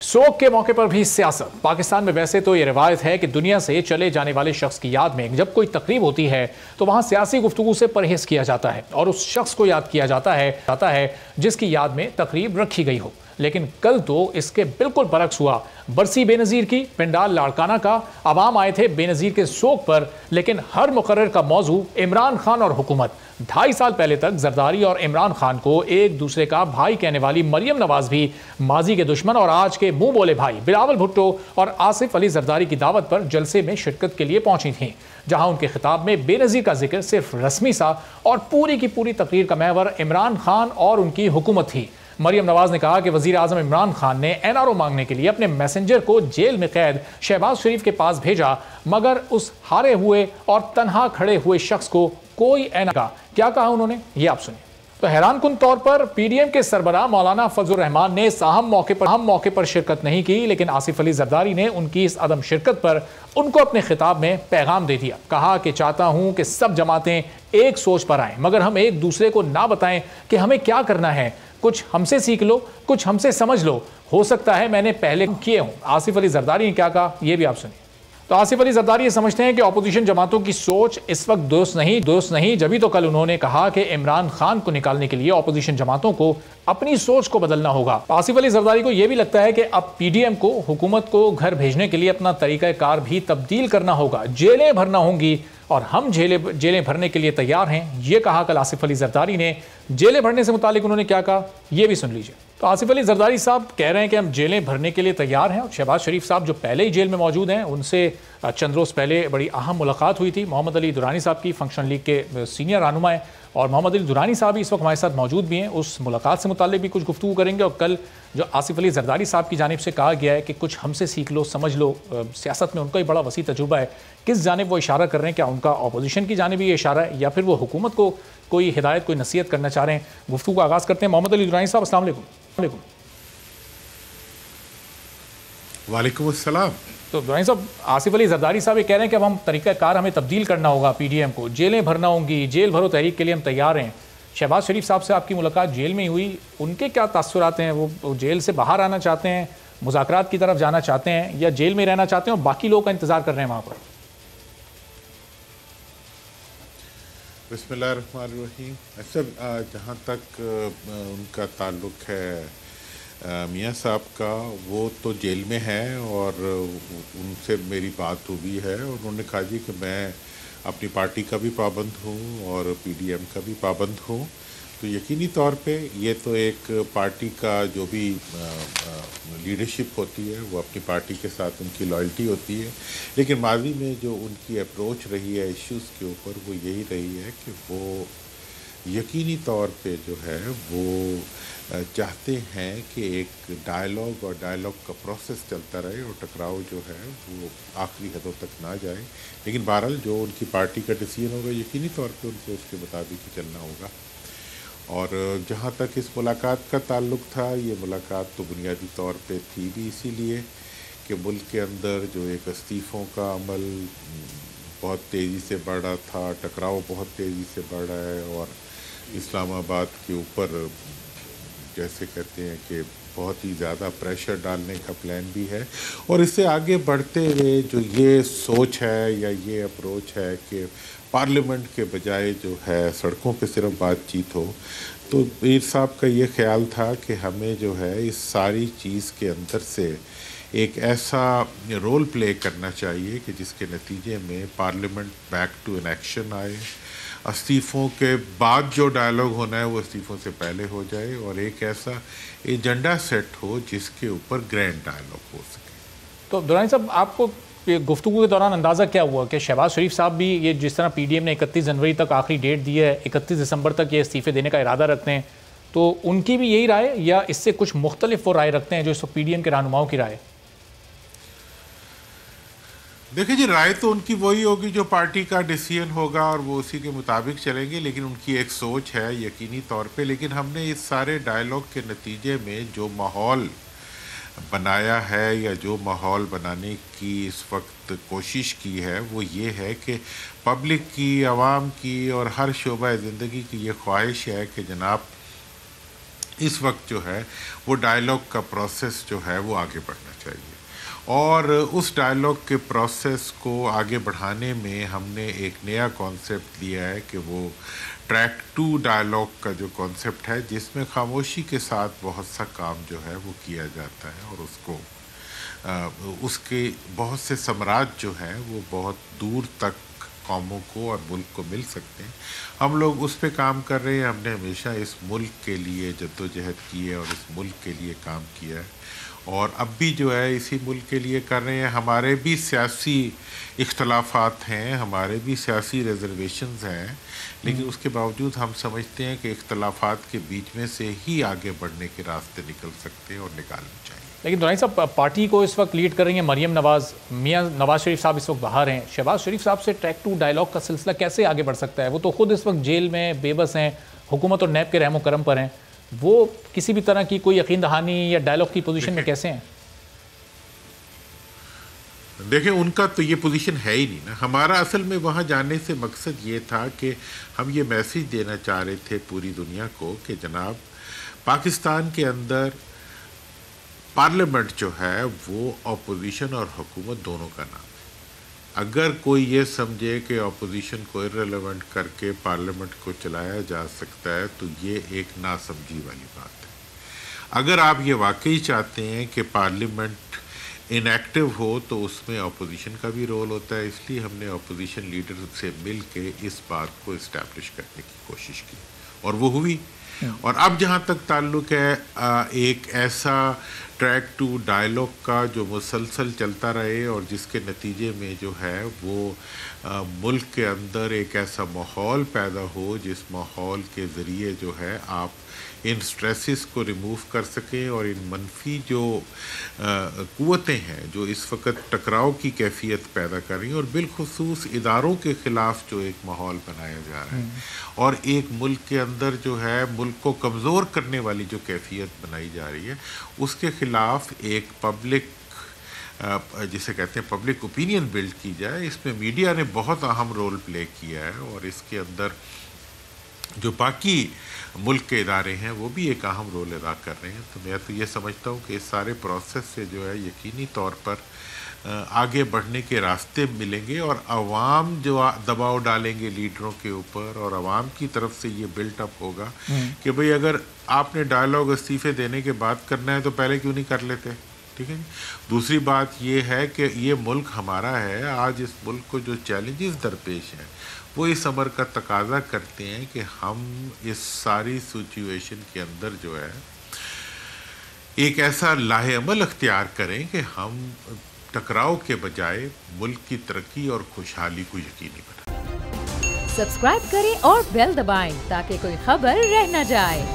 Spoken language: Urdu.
سوگ کے موقع پر بھی سیاست۔ پاکستان میں ویسے تو یہ روایت ہے کہ دنیا سے چلے جانے والے شخص کی یاد میں جب کوئی تقریب ہوتی ہے تو وہاں سیاسی گفتگو سے پرہیز کیا جاتا ہے اور اس شخص کو یاد کیا جاتا ہے جس کی یاد میں تقریب رکھی گئی ہو۔ لیکن کل تو اس کے بالکل برعکس ہوا۔ برسی بے نظیر کی، پنڈال لاڑکانہ کا، عوام آئے تھے بے نظیر کے سوگ پر، لیکن ہر مقرر کا موضوع عمران خان اور حکومت۔ 2.5 سال پہلے تک زرداری اور عمران خان کو ایک دوسرے کا بھائی کہنے والی مریم نواز بھی ماضی کے دشمن اور آج کے منہ بولے بھائی بلاول بھٹو اور آصف علی زرداری کی دعوت پر جلسے میں شرکت کے لیے پہنچی تھیں، جہاں ان کے خطاب میں بے نظیر کا ذکر صرف رسمی سا اور پوری کی پوری تقریر کا محور عمران خان اور ان کی حکومت تھی۔ مریم نواز نے کہا کہ وزیر اعظم عمران خان نے NRO مانگنے کے لیے اپنے میسنجر کو جیل میں قید شہباز شریف کے پاس بھیجا، مگر اس ہارے ہوئے اور تنہا کھڑے ہوئے شخص کو کوئی NRO کیا کہا انہوں نے، یہ آپ سنیں۔ تو حیران کن طور پر PDM کے سربراہ مولانا فضل الرحمان نے اہم موقع پر شرکت نہیں کی، لیکن آصف علی زرداری نے ان کی اس عدم شرکت پر ان کو اپنے خطاب میں پیغام دے دیا۔ کہا کہ چاہتا ہوں کہ سب جماعتیں ایک سوچ پر آئیں، مگر ہم ایک دوسرے کو نہ بتائیں کہ ہمیں کیا کرنا ہے۔ کچھ ہم سے سیکھ لو، کچھ ہم سے سمجھ لو، ہو سکتا ہے میں نے پہلے کیے ہوں۔ آصف علی زرداری نے کیا کہا، یہ بھی آپ سنیں۔ تو آصف علی زرداری یہ سمجھتے ہیں کہ اپوزیشن جماعتوں کی سوچ اس وقت درست نہیں، جبھی تو کل انہوں نے کہا کہ عمران خان کو نکالنے کے لیے اپوزیشن جماعتوں کو اپنی سوچ کو بدلنا ہوگا۔ آصف علی زرداری کو یہ بھی لگتا ہے کہ اب PDM کو حکومت کو گھر بھیجنے کے لیے اپنا طریقہ کار بھی تبدیل کرنا ہوگا، جیلیں بھرنا ہوں گی اور ہم جیلیں بھرنے کے لیے تیار ہیں، یہ کہا کل آصف علی زرداری نے۔ جیلیں بھرنے سے متعلق انہوں نے کیا کہا، یہ بھی سن لیجئے۔ تو آصف علی زرداری صاحب کہہ رہے ہیں کہ ہم جیلیں بھرنے کے لیے تیار ہیں، اور شہباز شریف صاحب جو پہلے ہی جیل میں موجود ہیں، ان سے چند روز پہلے بڑی اہم ملاقات ہوئی تھی محمد علی درانی صاحب کی، فنکشن لیگ کے سینئر رہنما ہیں، اور محمد علی درانی صاحب اس وقت ہمارے ساتھ موجود بھی ہیں۔ اس ملاقات سے متعلق بھی کچھ گفتگو کریں گے، اور کل جو آصف علی زرداری صاحب کی جانب سے کہا گیا ہے کہ کچھ ہم سے سیکھ لو، سمجھ لو، سیاست میں ان کا ہی بڑا وسیع تجربہ ہے، کس جانب وہ اشارہ کر رہے ہیں؟ کیا ان کا اپوزیشن کی جانب یہ اشارہ ہے، یا پھر وہ حکومت کو کوئی ہدایت، کوئی نصیحت کرنا چاہ رہے ہیں؟ گفتگو کا آغاز کرتے ہیں۔ محمد علی درانی صاحب، السلام علیکم۔ وعلیکم السلام۔ تو درانی صاحب، آصف علی زرداری صاحب یہ کہہ رہے ہیں کہ اب ہم طریقہ کار ہمیں تبدیل کرنا ہوگا، PDM کو جیلیں بھرنا ہوں گی، جیل بھرو تحریک کے لیے ہم تیار ہیں۔ شہباز شریف صاحب سے آپ کی ملاقات جیل میں ہی ہوئی، ان کے کیا تاثرات ہیں؟ وہ جیل سے باہر آنا چاہتے ہیں، مذاکرات کی طرف جانا چاہتے ہیں، یا جیل میں رہنا چاہتے ہیں اور باقی لوگ کا انتظار کر رہے ہیں وہاں پر؟ بسم اللہ الرحمن الرحیم۔ اچھا، جہاں تک ان کا تعلق ہے میاں صاحب کا، وہ تو جیل میں ہیں، اور ان سے میری بات ہوئی ہے، اور انہوں نے کہا جی کہ میں اپنی پارٹی کا بھی پابند ہوں اور PDM کا بھی پابند ہوں۔ تو یقینی طور پہ یہ تو ایک پارٹی کا جو بھی لیڈرشپ ہوتی ہے، وہ اپنی پارٹی کے ساتھ ان کی لائلٹی ہوتی ہے، لیکن ماضی میں جو ان کی اپروچ رہی ہے ایشوز کے اوپر، وہ یہی رہی ہے کہ وہ یقینی طور پہ جو ہے وہ چاہتے ہیں کہ ایک ڈائلاگ اور ڈائلاگ کا پروسیس چلتا رہے، اور ٹکراؤ جو ہے وہ آخری حدوں تک نہ جائے، لیکن بہرحال جو ان کی پارٹی کا ڈیسیژن ہوگا یقینی طور پہ ان کو اس کے مطابق ہی چلنا ہوگا۔ اور جہاں تک اس ملاقات کا تعلق تھا، یہ ملاقات تو بنیادی طور پہ تھی بھی اسی لیے کہ ملک کے اندر جو ایک استعفوں کا عمل بہت تیزی سے بڑھ رہا تھا، ٹکراؤ بہت تیزی سے بڑھ رہا ہے، اور اسلام آباد کے اوپر جیسے کہتے ہیں کہ بہت ہی زیادہ پریشر ڈالنے کا پلان بھی ہے، اور اس سے آگے بڑھتے ہوئے جو یہ سوچ ہے یا یہ اپروچ ہے کہ پارلیمنٹ کے بجائے جو ہے سڑکوں پہ صرف بات چیت ہو، تو میر صاحب کا یہ خیال تھا کہ ہمیں جو ہے اس ساری چیز کے اندر سے ایک ایسا رول پلے کرنا چاہیے کہ جس کے نتیجے میں پارلیمنٹ بیک ٹو این ایکشن آئے، استعفوں کے بعد جو ڈائلاگ ہونا ہے وہ استعفوں سے پہلے ہو جائے، اور ایک ایسا ایجنڈا سیٹ ہو جس کے اوپر گرینڈ ڈائلاگ ہو سکے۔ تو درانی صاحب، آپ کو گفتگو کے دوران اندازہ کیا ہوا کہ شہباز شریف صاحب بھی یہ جس طرح PDM نے 31 جنوری تک آخری ڈیٹ دی ہے، 31 دسمبر تک یہ استعفے دینے کا ارادہ رکھتے ہیں، تو ان کی بھی یہی رائے یا اس سے کچھ مختلف وہ رائے رکھتے ہیں جو اس وقت PDM کے رہنماؤں کی رائے؟ دیکھیں جی، رائے تو ان کی وہی ہوگی جو پارٹی کا ڈیسیژن ہوگا، اور وہ اسی کے مطابق چلیں گے، لیکن ان کی ایک سوچ ہے یقینی طور پہ۔ لیکن ہم نے اس سارے ڈائلاگ کے نتیجے میں جو ماحول بنایا ہے یا جو ماحول بنانے کی اس وقت کوشش کی ہے، وہ یہ ہے کہ پبلک کی، عوام کی اور ہر شعبہ زندگی کی یہ خواہش ہے کہ جناب اس وقت جو ہے وہ ڈائیلاگ کا پروسیس جو ہے وہ آگے بڑھنا چاہیے، اور اس ڈائیلاگ کے پروسیس کو آگے بڑھانے میں ہم نے ایک نیا کانسیپٹ لیا ہے کہ وہ ٹریک 2 ڈائیلاگ کا جو کانسیپٹ ہے، جس میں خاموشی کے ساتھ بہت سا کام جو ہے وہ کیا جاتا ہے، اور اس کے بہت سے ثمرات جو ہیں وہ بہت دور تک قوموں کو اور ملک کو مل سکتے ہیں۔ ہم لوگ اس پہ کام کر رہے ہیں، ہم نے ہمیشہ اس ملک کے لیے جدوجہد کی ہے اور اس ملک کے لیے کام کیا ہے، اور اب بھی جو ہے اسی ملک کے لیے کر رہے ہیں۔ ہمارے بھی سیاسی اختلافات ہیں، ہمارے بھی سیاسی ریزرویشنز ہیں، لیکن اس کے باوجود ہم سمجھتے ہیں کہ اختلافات کے بیچ میں سے ہی آگے بڑھنے کے راستے نکل سکتے ہیں اور نکالنے چاہیے۔ لیکن دورانی صاحب، پارٹی کو اس وقت لیڈ کر رہی ہیں مریم نواز، میاں نواز شریف صاحب اس وقت باہر ہیں، شہباز شریف صاحب سے ٹریک 2 ڈائیلاگ کا سلسلہ کیسے آگے بڑھ سکتا ہے؟ وہ تو خود اس وقت جیل میں بے بس ہیں، حکومت اور نیب کے رحم و کرم پر ہیں، وہ کسی بھی طرح کی کوئی یقین دہانی یا ڈائیلاگ کی پوزیشن میں کیسے ہیں؟ دیکھیں، ان کا تو یہ پوزیشن ہے ہی نہیں نا۔ ہمارا اصل میں وہاں جانے سے مقصد یہ تھا کہ ہم یہ میسیج دینا چاہ رہے تھے پوری دنیا کو کہ جناب، پاکستان کے اندر پارلیمنٹ جو ہے وہ اپوزیشن اور حکومت دونوں کا نام ہے۔ اگر کوئی یہ سمجھے کہ اپوزیشن کو ارریلیونٹ کر کے پارلیمنٹ کو چلایا جا سکتا ہے تو یہ ایک ناسمجھی والی بات ہے۔ اگر آپ یہ واقعی چاہتے ہیں کہ پارلیمنٹ ان ایکٹیو ہو تو اس میں اپوزیشن کا بھی رول ہوتا ہے، اس لیے ہم نے اپوزیشن لیڈر سے مل کے اس بات کو اسٹیبلش کرنے کی کوشش کی، اور وہ ہوئی۔ اور اب جہاں تک تعلق ہے ایک ایسا ٹریک 2 ڈائیلاگ کا جو مسلسل چلتا رہے اور جس کے نتیجے میں جو ہے وہ ملک کے اندر ایک ایسا ماحول پیدا ہو جس ماحول کے ذریعے جو ہے آپ ان سٹریسز کو ریموو کر سکیں اور ان منفی جو قوتیں ہیں جو اس وقت ٹکراؤ کی کیفیت پیدا کر رہی ہیں، اور بالخصوص اداروں کے خلاف جو ایک ماحول بنایا جا رہا ہے اور ایک ملک کے اندر جو ہے ملک کو کمزور کرنے والی جو کیفیت بنائی جا رہی ہے، اس کے خلاف ایک پبلک جسے کہتے ہیں پبلک اوپینین بلڈ کی جائے۔ اس میں میڈیا نے بہت اہم رول پلے کیا ہے، اور اس کے اندر جو باقی ملک کے ادارے ہیں وہ بھی ایک اہم رول ادا کر رہے ہیں۔ تو میں تو یہ سمجھتا ہوں کہ اس سارے پروسیس سے جو ہے یقینی طور پر آگے بڑھنے کے راستے ملیں گے، اور عوام جو دباؤ ڈالیں گے لیڈروں کے اوپر، اور عوام کی طرف سے یہ بلٹ اپ ہوگا کہ بھئی اگر آپ نے ڈائیلاگ استعفے دینے کے بعد کرنا ہے تو پہلے کیوں نہیں کر لیتے؟ ٹھیک ہے۔ دوسری بات یہ ہے کہ یہ ملک ہمارا ہے، آج اس ملک کو جو چیلنجز درپیش ہیں وہ اس امر کا تقاضا کرتے ہیں کہ ہم اس ساری سچویشن کے اندر جو ہے ایک ایسا لاہ عمل اختیار کریں کہ ہم ٹکراؤ کے بجائے ملک کی ترقی اور خوشحالی کو یقینی بنائیں۔ سبسکرائب کریں اور بیل دبائیں تاکہ کوئی خبر رہ نہ جائے۔